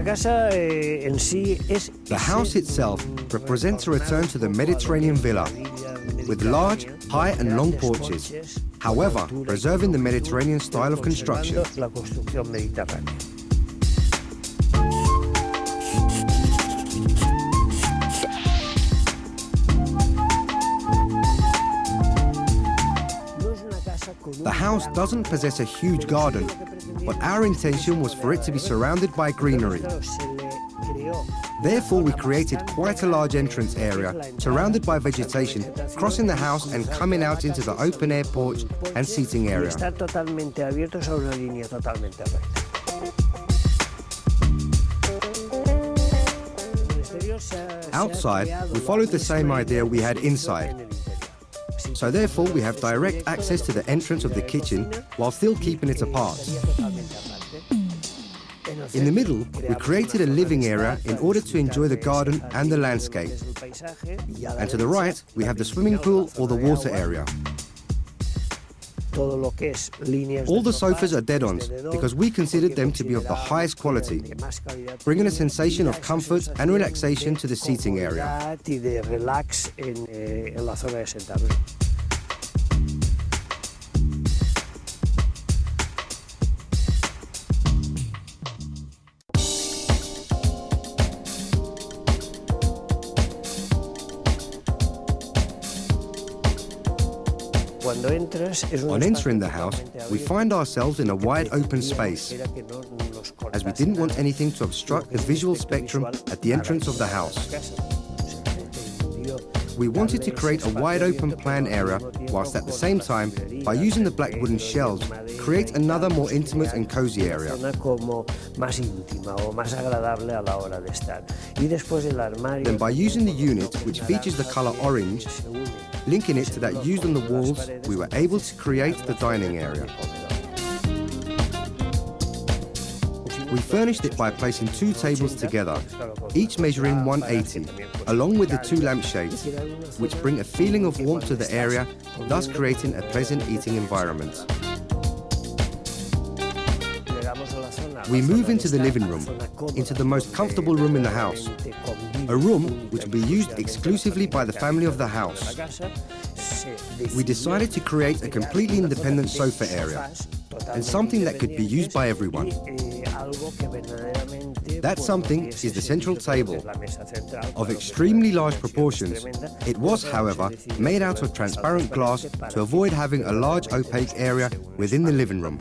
The house itself represents a return to the Mediterranean villa, with large, high and long porches, however, preserving the Mediterranean style of construction. The house doesn't possess a huge garden, but our intention was for it to be surrounded by greenery. Therefore, we created quite a large entrance area, surrounded by vegetation, crossing the house and coming out into the open-air porch and seating area. Outside, we followed the same idea we had inside. So therefore, we have direct access to the entrance of the kitchen while still keeping it apart. In the middle, we created a living area in order to enjoy the garden and the landscape. And to the right, we have the swimming pool or the water area. All the sofas are dead-ons because we considered them to be of the highest quality, bringing a sensation of comfort and relaxation to the seating area. On entering the house, we find ourselves in a wide open space, as we didn't want anything to obstruct the visual spectrum at the entrance of the house. We wanted to create a wide open plan area, whilst at the same time, by using the black wooden shelves, create another more intimate and cozy area. Then by using the unit, which features the colour orange, linking it to that used on the walls, we were able to create the dining area. We furnished it by placing two tables together, each measuring 180, along with the two lampshades, which bring a feeling of warmth to the area, thus creating a pleasant eating environment. We move into the living room, into the most comfortable room in the house, a room which will be used exclusively by the family of the house. We decided to create a completely independent sofa area, and something that could be used by everyone. That something is the central table. Of extremely large proportions, it was, however, made out of transparent glass to avoid having a large opaque area within the living room.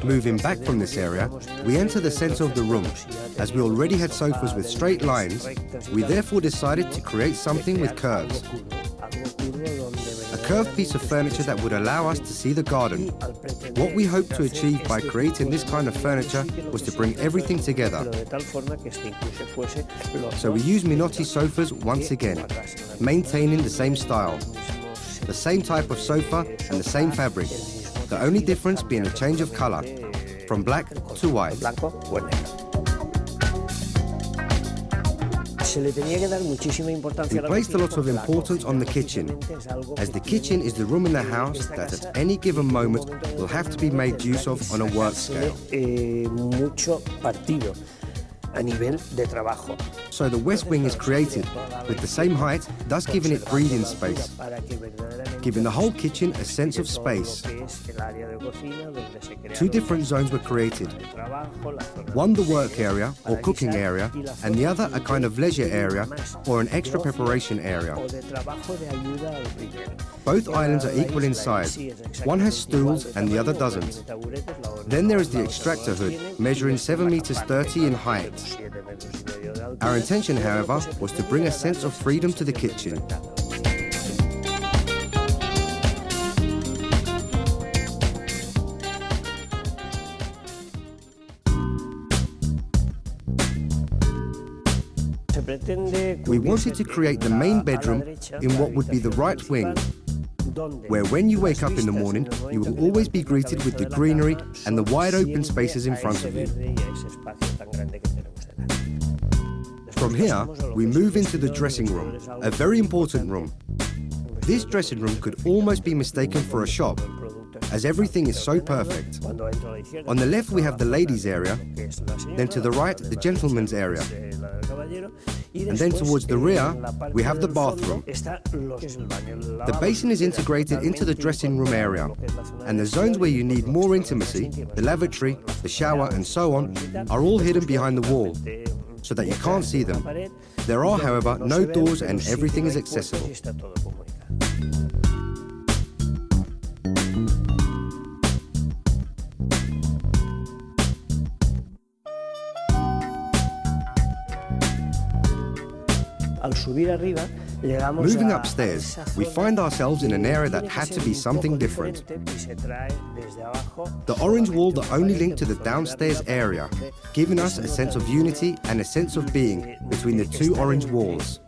Moving back from this area, we enter the center of the room. As we already had sofas with straight lines, we therefore decided to create something with curves. A curved piece of furniture that would allow us to see the garden. What we hoped to achieve by creating this kind of furniture was to bring everything together. So we used Minotti sofas once again, maintaining the same style, the same type of sofa and the same fabric. The only difference being a change of color, from black to white. We placed a lot of importance on the kitchen, as the kitchen is the room in the house that at any given moment will have to be made use of on a work scale. So the west wing is created with the same height, thus giving it breathing space, giving the whole kitchen a sense of space. Two different zones were created. One the work area or cooking area, and the other a kind of leisure area or an extra preparation area. Both islands are equal in size. One has stools and the other doesn't. Then there is the extractor hood, measuring 7 meters 30 in height. Our intention, however, was to bring a sense of freedom to the kitchen. We wanted to create the main bedroom in what would be the right wing, where when you wake up in the morning, you will always be greeted with the greenery and the wide open spaces in front of you. From here, we move into the dressing room, a very important room. This dressing room could almost be mistaken for a shop, as everything is so perfect. On the left we have the ladies' area, then to the right the gentlemen's area, and then towards the rear we have the bathroom. The basin is integrated into the dressing room area, and the zones where you need more intimacy, the lavatory, the shower and so on, are all hidden behind the wall, so that you can't see them. There are, however, no doors and everything is accessible. Moving upstairs, we find ourselves in an area that had to be something different. The orange wall that only linked to the downstairs area, giving us a sense of unity and a sense of being between the two orange walls.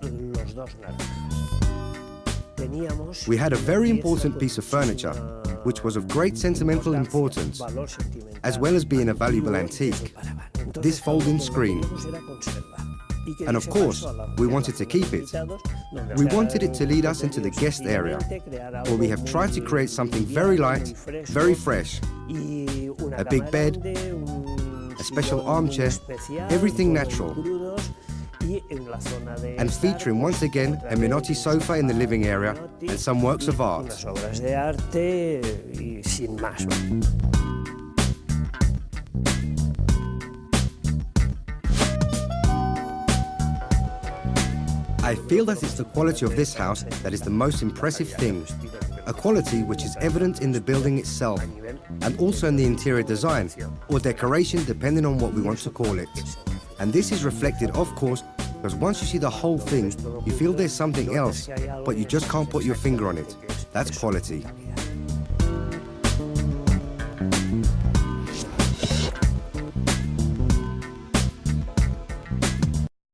We had a very important piece of furniture, which was of great sentimental importance, as well as being a valuable antique, this folding screen. And of course, we wanted to keep it. We wanted it to lead us into the guest area, where we have tried to create something very light, very fresh. A big bed, a special armchair, everything natural. And featuring once again a Minotti sofa in the living area and some works of art. I feel that it's the quality of this house that is the most impressive thing, a quality which is evident in the building itself, and also in the interior design, or decoration depending on what we want to call it. And this is reflected, of course, because once you see the whole thing, you feel there's something else, but you just can't put your finger on it. That's quality.